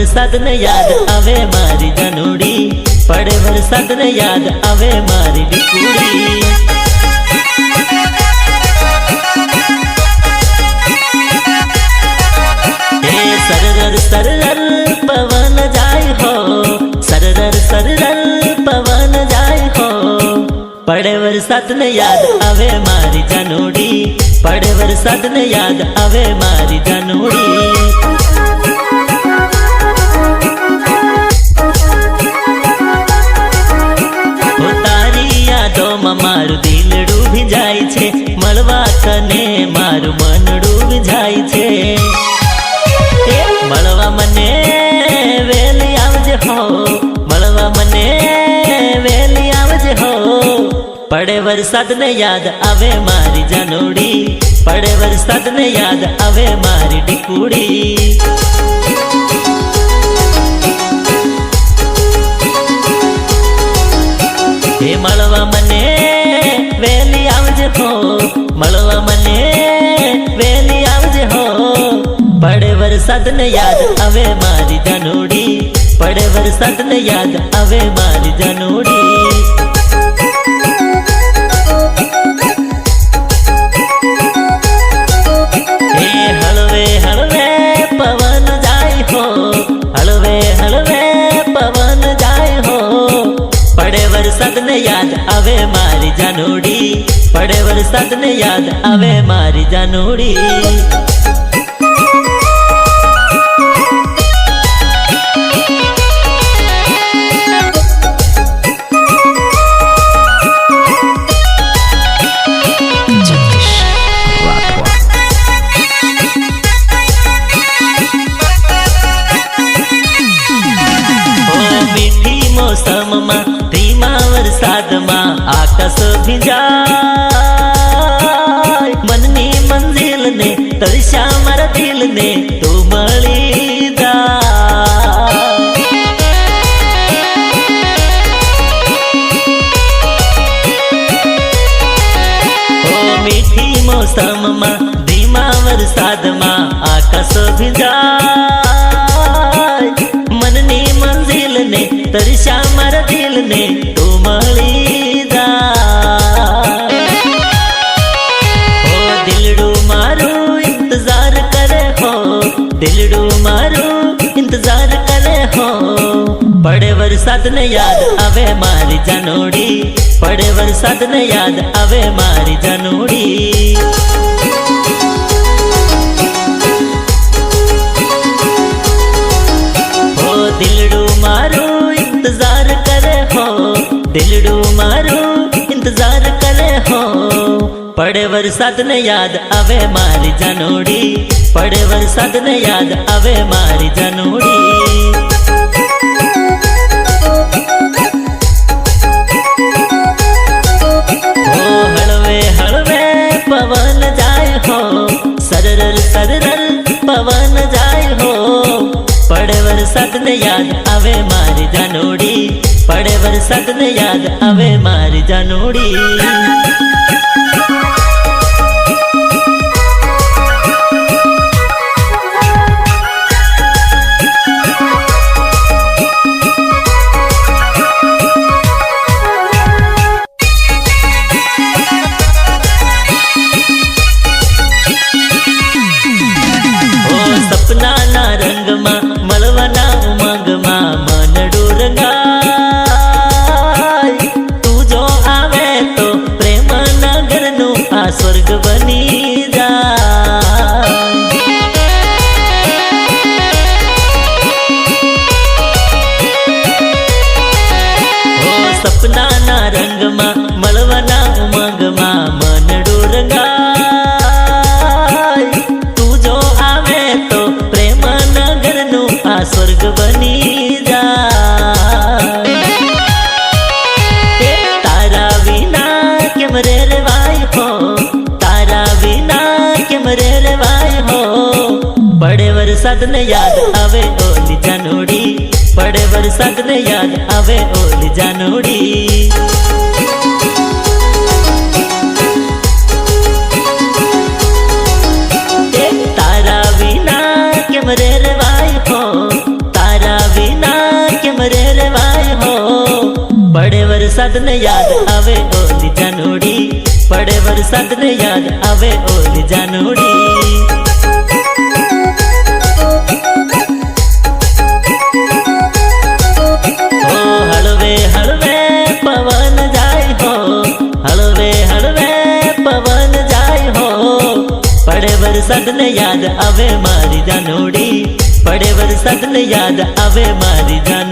वरसाद ने याद आवे मारी जानूड़ी, पड़े वरसाद ने याद आवे मारी ढिकुड़ी। सरर सरर पवन जाय हो, सरर सरर पवन जाय हो, पड़े वरसाद ने याद आवे मारी जानूड़ी, पड़े वरसाद ने याद आवे मारी जानूड़ी। मारू दिलडू भीजाय छे, मळवा तने मारू मनडू भीजाय छे। मळवा मने वेली आवजे हो, मळवा मने वेली आवजे हो, पड़े वरसाद ने याद आवे मारी जानूड़ी, पड़े वरसाद ने याद आवे मारी ढिकुड़ी। हे मळवा मने वेली आवजे हो, मळवा मने वेली आवजे हो, पड़े वरसाद ने याद आवे मारी जानूड़ी, पड़े वरसाद ने याद आवे मारी जानूड़ी। हे हलवे हलवे पवन जाय हो, हलवे हलवे पवन जाय हो, पड़े वरसाद ने याद आवे मारी जानूड़ी, पड़े वरसाद ने याद आवे मारी जानूड़ी। मौसम में धीमा वरसाद में आकाश भीजाय, मननी मंजिल ने तरस्या मारा दिल ने तू मळी जाय। ओ मीठी मौसम में धीमा वरसाद में आकाश भीजाय, मननी मंजिल ने तरस्या मारा दिल ने तू मळी जाय। ओ दिलडू मारू इंतजार करे हो, दिलडू मारू इंतजार करे हो, पड़े वरसाद ने याद आवे मारी जानूड़ी, पड़े वरसाद ने याद आवे मारी जानूड़ी। दिलडू मारू इंतजार करे हो, दिलडू मारू इंतजार करे हो, पड़े वरसाद ने याद आवे मारी जानूड़ी, पड़े वरसाद ने याद आवे मारी जानूड़ी। ओ हलवे हलवे पवन जाय हो, सरर सरर पवन जाय हो, पड़े वरसाद ने याद आवे मारी जानूड़ी, पड़े वरसाद ने याद आवे मारी जानूड़ी। सपना ना रंग मा मळवाना उमंग मा मनडू रंगाय, तू जो आवे तो प्रेम नगर नु आ स्वर्ग बनी जाय। ओ सपना ना रंग मा मळवाना उमंग मा मनडू रंगाय, स्वर्ग बनी जाय। तारा बिना केम रे वाय हो, तारा बिना केम रे वाय हो, पड़े वरसाद ने याद आवे ओली जानूड़ी, पड़े वरसाद ने याद आवे ओली जानूड़ी। तारा बिना केम रे वाय हो, तारा વરસાદ ને યાદ આવે ઓલી જાનોડી, પડે વરસાદ ને યાદ આવે ઓલી જાનોડી. હો હળવે હળવે પવન જાય હો, હળવે હળવે પવન જાય હો, પડે વરસાદ ને યાદ આવે મારી જાનોડી, પડે વરસાદ ને યાદ આવે મારી જાનોડી.